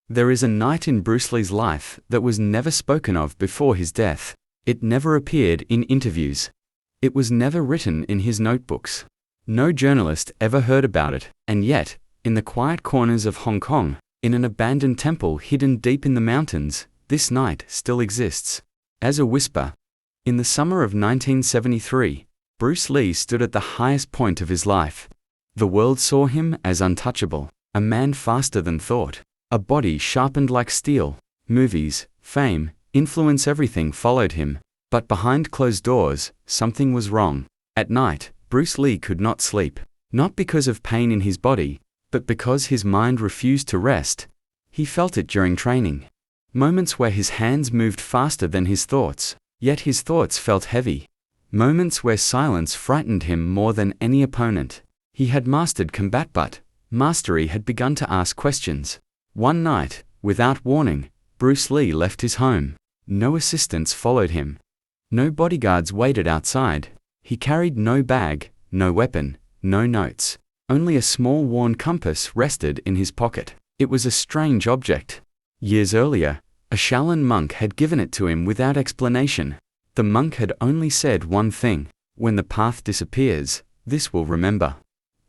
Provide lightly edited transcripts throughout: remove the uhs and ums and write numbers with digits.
There is a night in Bruce Lee's life that was never spoken of before his death. It never appeared in interviews. It was never written in his notebooks. No journalist ever heard about it, and yet, in the quiet corners of Hong Kong, in an abandoned temple hidden deep in the mountains, this night still exists. As a whisper. In the summer of 1973, Bruce Lee stood at the highest point of his life. The world saw him as untouchable, a man faster than thought, a body sharpened like steel. Movies, fame, influence, everything followed him. But behind closed doors, something was wrong. At night, Bruce Lee could not sleep, not because of pain in his body, but because his mind refused to rest. He felt it during training. Moments where his hands moved faster than his thoughts, yet his thoughts felt heavy. Moments where silence frightened him more than any opponent. He had mastered combat, but mastery had begun to ask questions. One night, without warning, Bruce Lee left his home. No assistants followed him. No bodyguards waited outside. He carried no bag, no weapon, no notes. Only a small worn compass rested in his pocket. It was a strange object. Years earlier, a Shaolin monk had given it to him without explanation. The monk had only said one thing: when the path disappears, this will remember.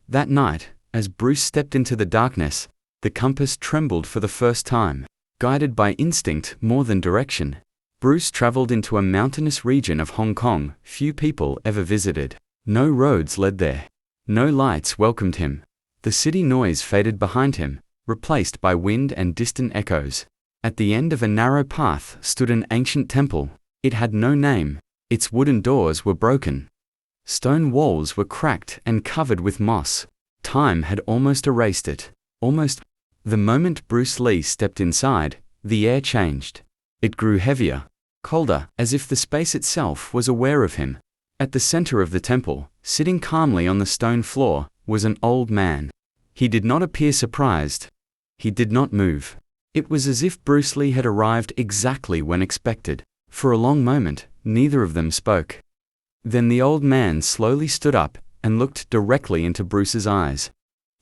That night, as Bruce stepped into the darkness, the compass trembled for the first time. Guided by instinct more than direction, Bruce traveled into a mountainous region of Hong Kong few people ever visited. No roads led there. No lights welcomed him. The city noise faded behind him, replaced by wind and distant echoes. At the end of a narrow path stood an ancient temple. It had no name. Its wooden doors were broken. Stone walls were cracked and covered with moss. Time had almost erased it. Almost. The moment Bruce Lee stepped inside, the air changed. It grew heavier, colder, as if the space itself was aware of him. At the center of the temple, sitting calmly on the stone floor, was an old man. He did not appear surprised. He did not move. It was as if Bruce Lee had arrived exactly when expected. For a long moment, neither of them spoke. Then the old man slowly stood up and looked directly into Bruce's eyes.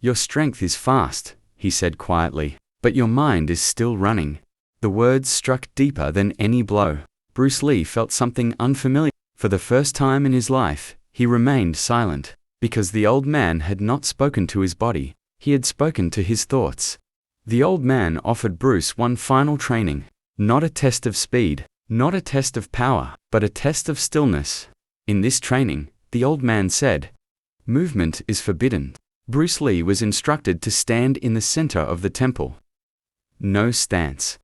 "Your strength is fast," he said quietly, "but your mind is still running." The words struck deeper than any blow. Bruce Lee felt something unfamiliar. For the first time in his life, he remained silent, because the old man had not spoken to his body, he had spoken to his thoughts. The old man offered Bruce one final training, not a test of speed, not a test of power, but a test of stillness. In this training, the old man said, movement is forbidden. Bruce Lee was instructed to stand in the center of the temple. No stance.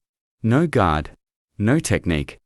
No guard. No technique.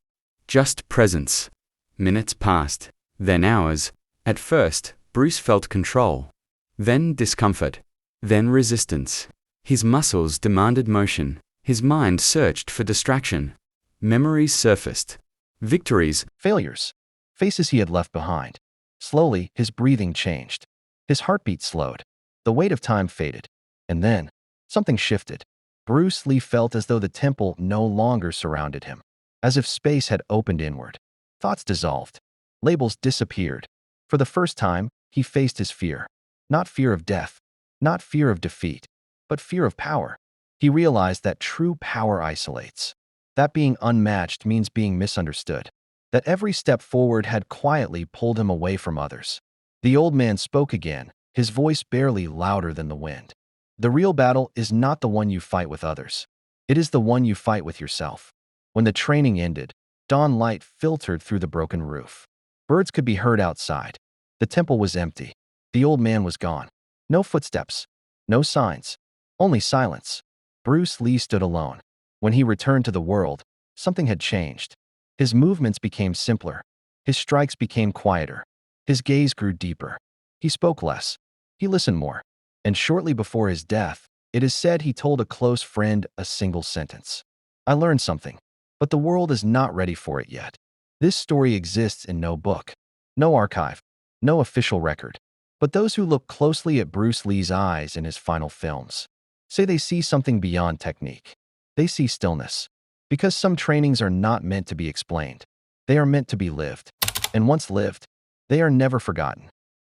Just presence. Minutes passed. Then hours. At first, Bruce felt control. Then discomfort. Then resistance. His muscles demanded motion. His mind searched for distraction. Memories surfaced. Victories. Failures. Faces he had left behind. Slowly, his breathing changed. His heartbeat slowed. The weight of time faded. And then, something shifted. Bruce Lee felt as though the temple no longer surrounded him. As if space had opened inward. Thoughts dissolved. Labels disappeared. For the first time, he faced his fear. Not fear of death. Not fear of defeat. But fear of power. He realized that true power isolates. That being unmatched means being misunderstood. That every step forward had quietly pulled him away from others. The old man spoke again, his voice barely louder than the wind. The real battle is not the one you fight with others. It is the one you fight with yourself. When the training ended, dawn light filtered through the broken roof. Birds could be heard outside. The temple was empty. The old man was gone. No footsteps. No signs. Only silence. Bruce Lee stood alone. When he returned to the world, something had changed. His movements became simpler. His strikes became quieter. His gaze grew deeper. He spoke less. He listened more. And shortly before his death, it is said he told a close friend a single sentence. I learned something, but the world is not ready for it yet. This story exists in no book, no archive, no official record. But those who look closely at Bruce Lee's eyes in his final films say they see something beyond technique. They see stillness. Because some trainings are not meant to be explained. They are meant to be lived. And once lived, they are never forgotten.